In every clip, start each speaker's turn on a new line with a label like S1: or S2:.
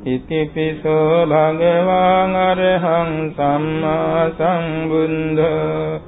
S1: ඉතිපිසෝ භගවාන් අරහං සම්මා සම්බුද්ධෝ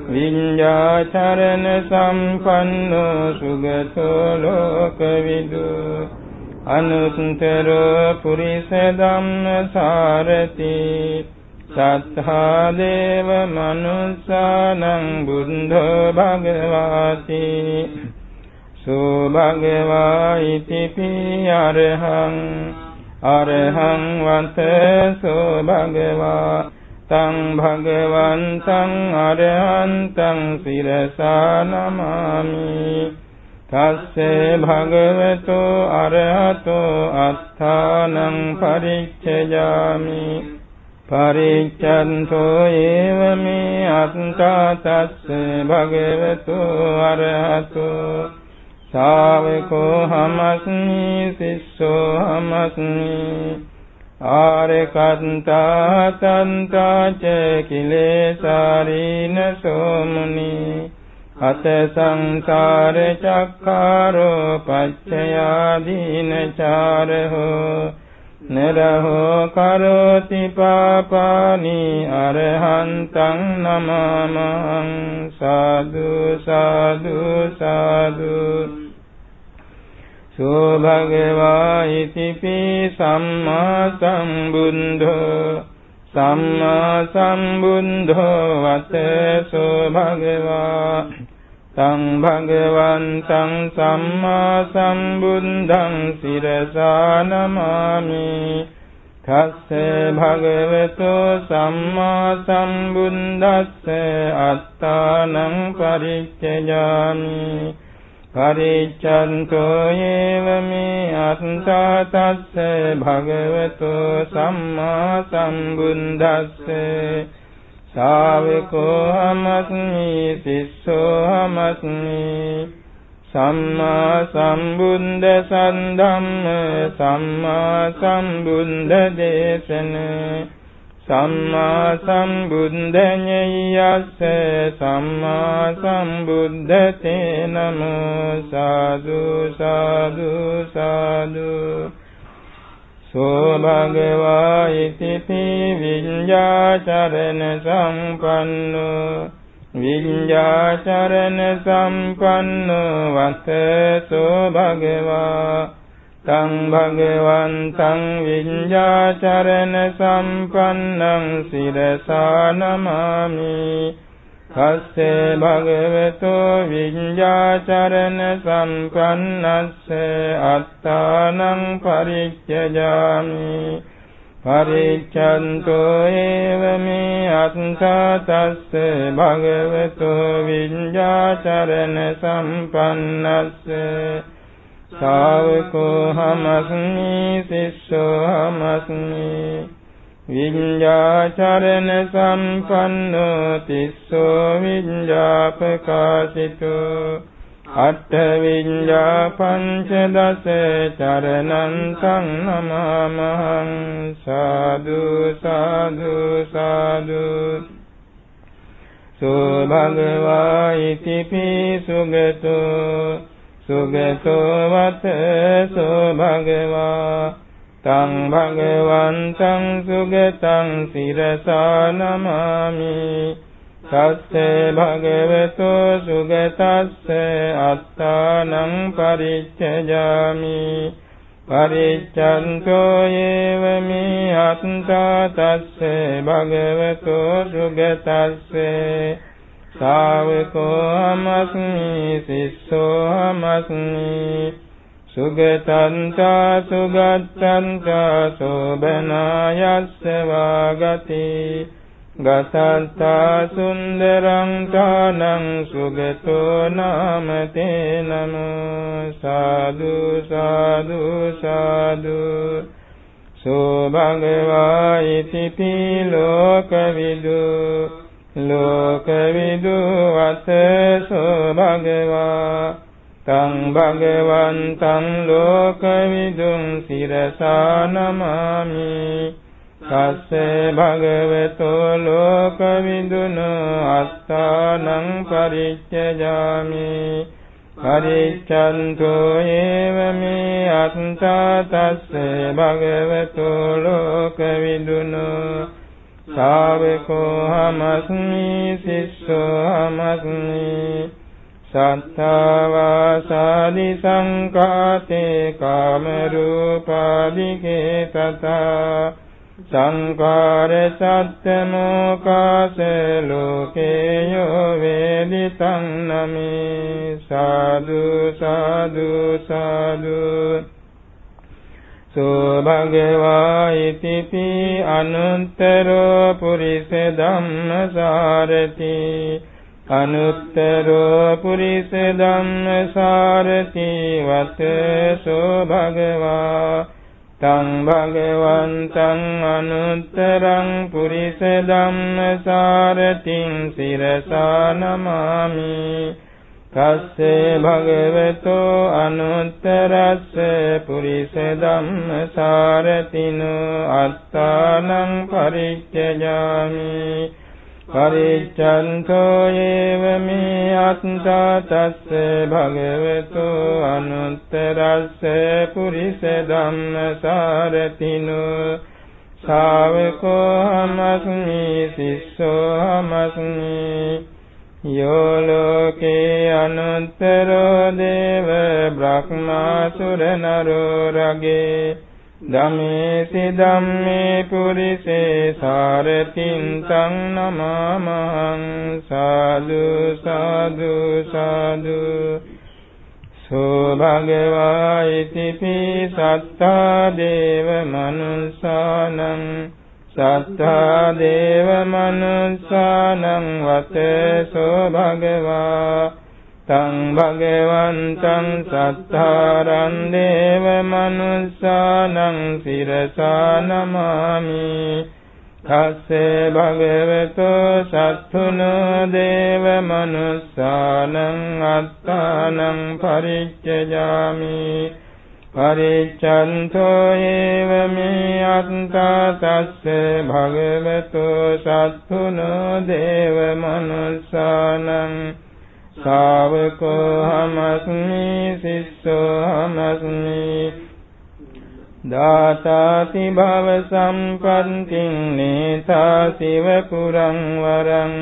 S1: විඤ්ඤාචරණ සම්පන්නෝ සුගතෝ ලෝකවිදු අනුත්තරෝ පුරිස ධම්මසාරති සත්තා දේව මනුස්සානං බුද්ධෝ භගවාති සෝ භගවා ඉතිපි අරහං අරහං වන්තසෝ භගවා තං භගවන්තං අරහන්තං සිරසා නමාමි තස්සේ භගවතෝ අරහතෝ අත්ථානං පරිච්ඡයාමි පරිච්ඡන්තෝ ඒව මේ අත්ථා තස්සේ භගවතෝ අරහතෝ ශාවකෝ හමස්මි සිස්සෝ හමස්මි ආරකන්තා තන්තා ච කිලේසාරීන සෝමුනි අත සංසාර චක්ඛාරෝ පච්චයාදීන චාරහෝ නරහෝ කරෝති පාපානි අරහන්තං නමමං සාදු සාදු සාදු සෝ භගවා ඉතිපි සම්මා සම්බුද්ධෝ වතසෝ භගවා තං භගවන්තං සම්මා සම්බුද්ධං සිරසා නමාමි තස්සේ භගවතෝ සම්මා සම්බුද්දස්ස අත්තානං පරිච්ඡයාමි පරිච්ඡන්තෝ ඒව මේ අත්ථා තස්සේ භගවතෝ සම්මා සම්බුද්දස්ස ශාවකෝ හමස්මි සිස්සෝ හමස්මි සම්මා සම්බුද්ධ සද්ධම්ම සම්මා සම්බුද්ධ දේශන සම්මා සම්බුද්ධ ඤයස්ස සම්මා සම්බුද්ධ තේ නමෝ සාදු සාදු සාදු සෝ භගවා ඉතිපි විඤ්ඤාචරණ සම්පන්නෝ වතසෝ භගවා තං භගවන්තං විඤ්ඤාචරණ සම්පන්නං සිරසා නමාමි තස්සේ භගවතෝ විඤ්ඤාචරණ සම්පන්නස්ස අත්තානං පරිච්ඡයාමි පරිච්ඡන්තෝ ඒව මේ අත්ථා තස්සේ භගවතෝ විඤ්ඤාචරණ සම්පන්නස්ස ශාවකෝ හමස්මි සිස්සෝ හමස්මි විඤ්ඤාචරණ සම්පන්නෝ තිස්සෝ විඤ්ඤාපකාශිතෝ අට්ඨ විඤ්ඤා පංචදස චරණං සංනමමහං සාදු සාදු සාදු සෝ භගවා ඉතිපි සුගතෝ වතසෝ භගවා තං භගවන්තං සුගතං සිරසා නමාමි තස්සේ භගවතෝ සුගතස්ස අත්තානං පරිච්ඡයාමි පරිච්ඡන්තෝ ඒව මේ අත්ථා තස්සේ භගවතෝ සුගතස්සේ ශාවකෝ හමස්මි සිස්සෝ හමස්මි සුගතන්තා සුගතන්තා සෝබනායස්ස වාගති ගතන්තා සුන්දරං තානං සුගතෝ නාමතේ නමෝ සාදු සාදු සාදු සෝ භගවා ඉතිපි ලෝකවිදු වතසෝ භගවා තං භගවන්තං ලෝකවිදුං සිරසා නමාමි තස්සේ භගවතෝ ලෝකවිදුනෝ අත්තානං පරිච්ඡයාමි පරිච්ඡන්තු ඒව මේ අත්තා තස්සේ භගවතු ලෝකවිදුනෝ සාවකෝ හමස්මි සිස්සෝ හමස්මි සත්තාවාසාදි සංඛාතේ කාමරූපාදිකේ තථා සංඛාර සත්තමෝකාස ලෝකේයෝ වේදිතං නමේ සාදු සාදු සාදු සෝ භගවා ඉතිපි අනුත්තරෝ පුරිස ධම්මසාරති අනුත්තරෝ පුරිස ධම්මසාරති වතසෝ භගවා තං භගවන්තං අනුත්තරං පුරිස ධම්මසාරතිං සිරසා නමාමි තස්සේ භගවතෝ අනුත්තරස්ස පුරිස ධම්මසාරතිනෝ අත්තානං පරිච්ඡයාමි පරිච්ඡන්තෝ ඒව මේ අත්තා තස්සේ භගවතෝ අනුත්තරස්ස පුරිස ධම්මසාරතිනෝ ශාවකෝ හමස්මි සිස්සෝ හමස්මි යෝ ලෝකේ අනුත්තරෝ දේව බ්‍රහ්මාසුර නරෝ රගේ ධම්මේසි ධම්මේ පුරිසේ සාරතින් තං නමාමහං සාදු සාදු සාදු සෝ භගවා ඉතිපි සත්තා දේව මනුස්සානං සත්තා දේව මනුස්සානං වතසෝ භගවා තං භගවන්තං සත්තාරං දේව මනුස්සානං සිරසා නමාමි තස්සේ භගවතෝ සත්තුනෝ දේව මනුස්සානං අත්තානං පරිච්ඡයාමි පරිච්ඡන්තෝ ඒව මේ අත්තා තස්සේ භගවතෝ සත්තුනෝ දේව මනුස්සානං ශාවකෝ හමස්මි සිස්සෝ හමස්මි දාතාති භව සම්පන්තිං නේතා සිව පුරං වරං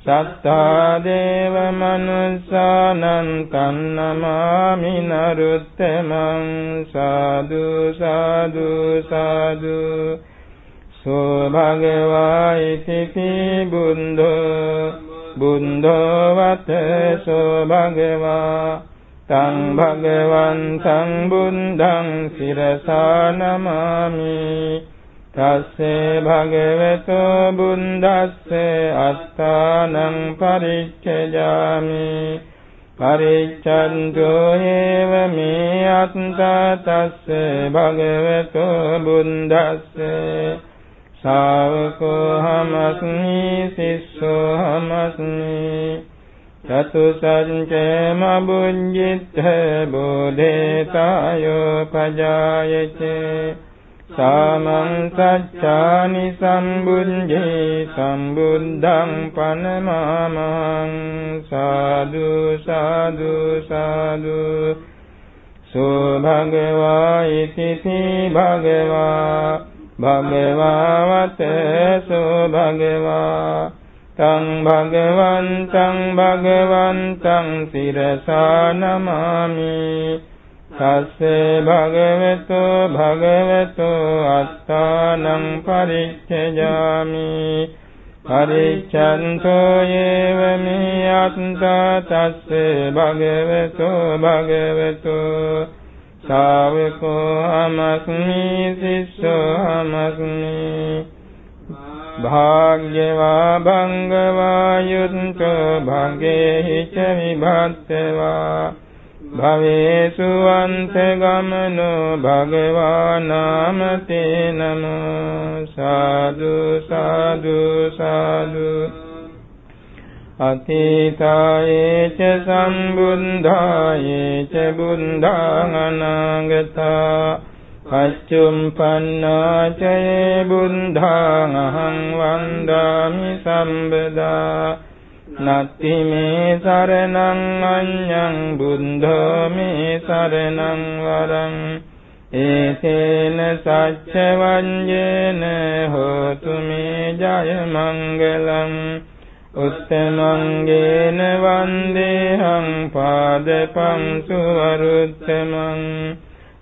S1: සත්තා දේව මනුස්සානං තන්නමාමි නරුත්තමං සාදු සාදු සාදු සෝ භගවා ඉතිපි බුද්ධෝ බුද්ධෝ වතසෝ භගවා තං භගවන්තං බුද්ධං සිරසා නමාමි තස්සේ භගවතෝ බුද්දස්සේ අත්තානං පරිච්ඡයාමි පරිච්ඡන්තෝ ඒව මේ අත්තා තස්සේ භගවතෝ බුද්දස්සේ ශාවකෝ හමස්මි සිස්සෝ හමස්මි චතුසංචේම බුඤ්ජිත්ථ බෝධේතායෝ පජායචේ සාමං සච්ඡානි සම්බුද්ධේ සම්බුද්ධං පනමාමං සාදු සාදු සාදු සෝ භගවා ඉතිපි භගවා භගවාවතසෝ භගවා තං භගවන්තං සිරසා නමාමි තස්සේ භගවතෝ අත්තානං පරිච්ඡයාමි පරිච්ඡන්තෝ ඒව මේ අත්තා තස්සේ භගවතෝ ශාවකෝ හමස්මි සිස්සෝ හමස්මි භාග්‍යවා භංගවා යුත්තෝ භගේහි ච විභත්තවා භවේසු අන්තගමනෝ භගවා නාමතේ නමෝ සාදු සාදු සාදු අතීතායේ ච සම්බුද්ධායේ ච බුද්ධං අනාගතා පච්චුම්පන්නාචයේ බුද්ධං අහං වන්දාමි සම්බදා නත්ති මේ සරණං අඤ්ඤං බුද්ධෝ මේ සරණං වරං ඒතේන සච්ච වඤ්ඤේන හෝතු මේ ජය මංගලං උත්තමංගේන වන්දේහං පාදපං සුවරුත්තමං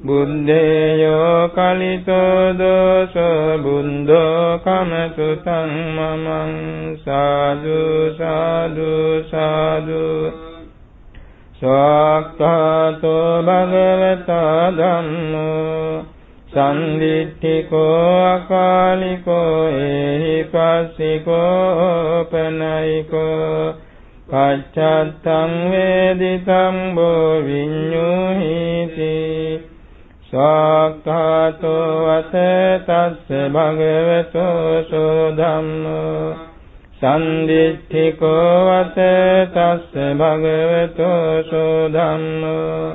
S1: බුද්ධේයෝ කලිතෝ දෝසෝ බුද්ධෝ කමතු තං මමං සාදු සාදු සාදු සාක්ඛාතෝ භගවතා ධම්මෝ සම්දිට්ඨිකෝ අකාලිකෝ ඒහිපස්සිකෝ පනයිකෝ පච්චත්තං වේදිතං බෝ විඤ්ඤුහිති සාක්ඛාතෝ වසතස්ස භගවතෝ සෝ ධම්මෝ සම්දිට්ඨිකෝ වසතස්ස භගවතෝ සෝ ධම්මෝ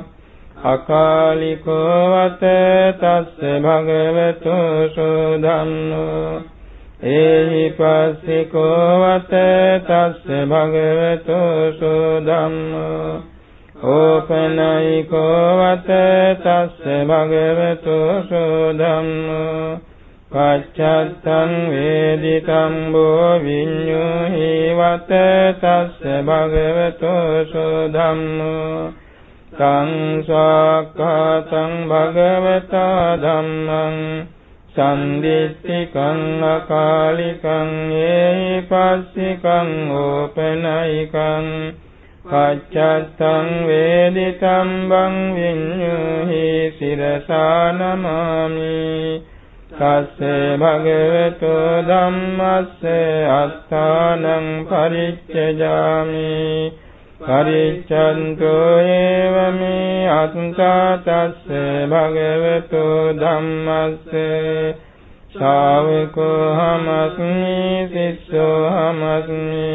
S1: අකාලිකෝ වසතස්ස භගවතෝ සෝ ධම්මෝ ඒහිපස්සිකෝ වසතස්ස භගවතෝ සෝ ධම්මෝ ඕපනයිකෝ වසතස්ස භගවතෝ සෝ ධම්මෝ පච්චත්තං වේදිතං බෝ විඤ්ඤුහි වසතස්ස භගවතෝ සෝ ධම්මෝ තං සාක්ඛාතං භගවතා ධම්මං සම්දිට්ඨිකං අකාලිකං ඒහිපස්සිකං ඕපනයිකං පච්චත්තං වේදිතං බං විඤ්ඤුහි සිරසා නමාමි තස්සේ භගවතෝ ධම්මස්සේ අත්තානං පරිච්ඡේජාමි පරිච්ඡන්තෝ ඒව මේ අත්තා තස්සේ භගවතෝ ධම්මස්සේ ශාවකෝ හමස්මි සිස්සෝ හමස්මි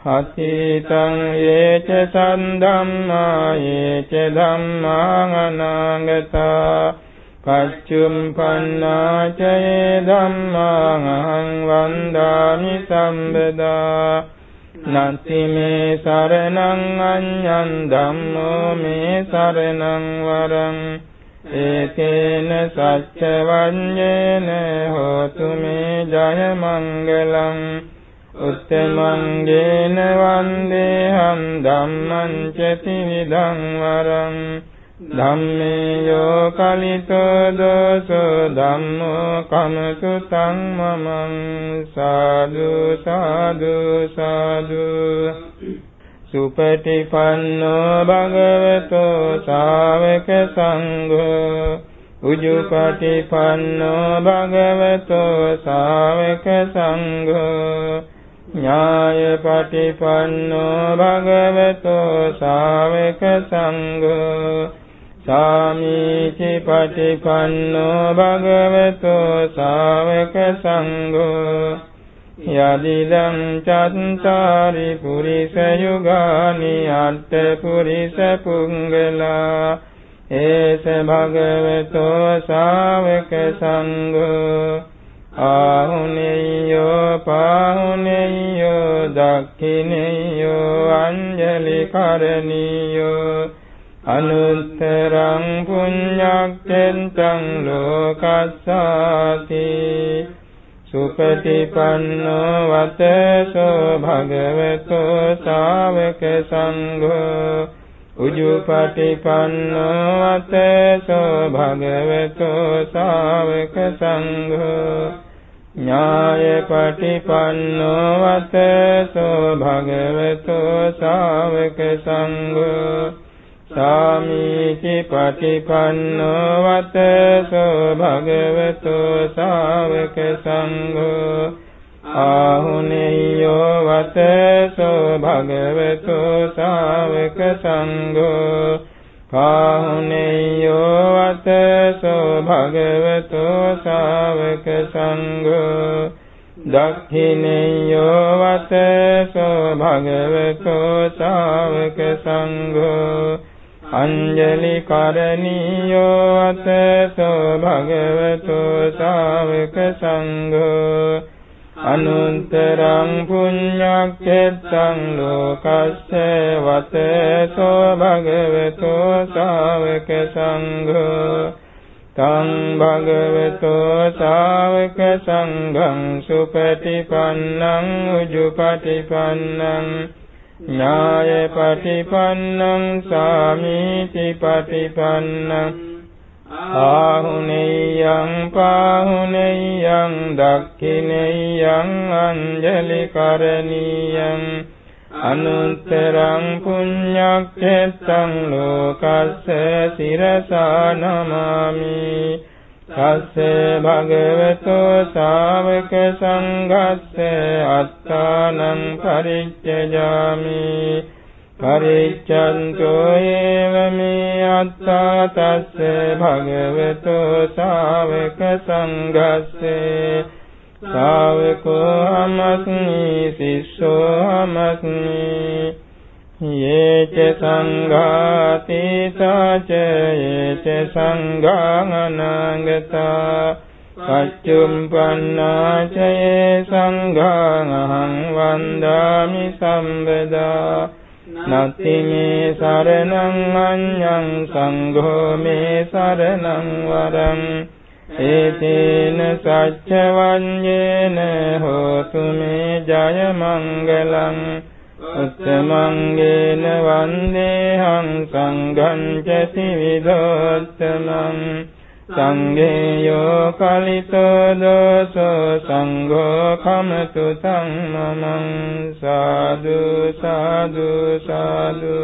S1: හතිතං යේච සම්ධම්මා යේච ධම්මා අනාගතා පච්චුම්පන්නා ච යේ ධම්මා අහං වන්දාමි සම්බදා නත්ති මේ සරණං අඤ්ඤං ධම්මෝ මේ සරණං වරං ඒතේන සච්ච වඤ්ඤේන හෝතු මේ ජය මංගලං උත්තමංගේන වන්දේහං ධම්මං ච ත්‍රිවිධං වරං ධම්මේයෝ කලිතෝ දෝසෝ ධම්මෝ කමතු තං මමං සාදු සාදු සාදු සුපටිපන්නෝ භගවතෝ ශාවක සංඝෝ උජුපටිපන්නෝ භගවතෝ ශාවක සංඝෝ ඥායපටිපන්නෝ භගවතෝ ශාවක සංඝෝ සාමීචි පටිපන්නෝ භගවතෝ ශාවක සංඝෝ යදිදං චත්තාරි පුරිස යුගානි අට්ඨ පුරිස පුංගලා ඒස භගවතෝ ශාවක සංඝෝ ආහුනේයෝ පාහුනේයෝ දක්ඛිනේයෝ අංජලි කරණීයෝ අනුත්තරං පුඤ්ඤක්ඛෙන්තං ලෝකස්සාති සුපටිපන්නෝ වතසෝ භගවතෝ ශාවක සංඝෝ උජුපටිපන්නෝ වතසෝ භගවතෝ ශාවක සංඝෝ ඥායපටිපන්නෝ වතසෝ භගවතෝ ශාවක සංඝෝ සාමීචි පටිපන්නෝ වතසෝ භගවතෝ ශාවක සංඝෝ ආහුනේයෝ වතසෝ භගවතෝ ශාවක සංඝෝ පාහුනේයෝ වතසෝ භගවතෝ ශාවක සංඝෝ දක්ඛිනේයෝ වතසෝ භගවතෝ ශාවක සංඝෝ අංජලි කරණීයෝ වතසෝ භගවතෝ ශාවක සංඝෝ අනුත්තරං පුඤ්ඤක්ඛෙත්තං ලෝකස්සේ වතේසෝ භගවතෝ ශාවක සංඝෝ තං භගවතෝ ශාවක සංඝං සුපටිපන්නං උජුපටිපන්නං ඥායපටිපන්නං සාමීචි පටිපන්නං ආහුනේයං පාහුනේයං දක්ඛිනේයං අංජලි කරණීයං අනුත්තරං පුඤ්ඤක්ඛෙත්තං ලෝකස්ස සිරසා නමාමි තස්සේ භගවතෝ ශාවක සංඝස්ස අත්තානං පරිච්ඡයාමි පරිච්ඡන්තෝ ඒව මේ අත්තා තස්සේ භගවතෝ ශාවක සංඝස්සේ ශාවකෝ අමස්මි සිස්සෝ අමස්මි යේච සංඝාතීතාච යේච සංඝං අනාගතා පච්චුම්පන්නාච යේ සංඝං අහං වන්දාමි සම්බදා නත්ති මේ සරණං අඤ්ඤං සංඝෝ මේ සරණං වරං ඒතේන සච්ච වඤ්ඤේන හෝතු මේ ජය මංගලං උත්තමංගේන වන්දේහං සංඝං ච ත්‍රිවිධෝත්තමං සංඝේයෝ කලිතෝ දෝසෝ සංඝෝ කමතු තං මමං සාදු සාදු සාදු